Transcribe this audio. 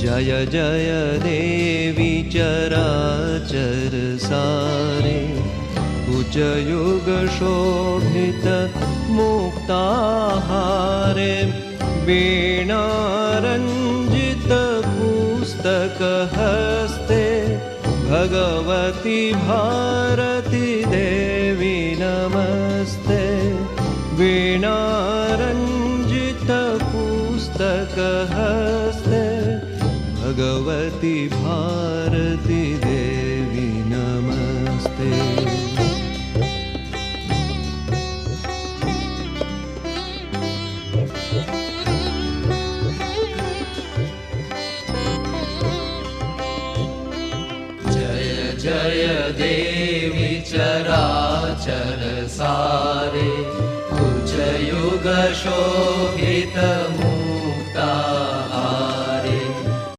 जय जय देवी चराचर सारे उच्चयुग शोभित मुक्ताहारे वीणारञ्जित पुस्तक हस्ते भगवती भारती देवी नमस्ते वीणारञ्जित पुस्तक हस्ते भगवती भारती देवी नमस्ते। जय जय देवी चराचर सारे उच्च युग शोभित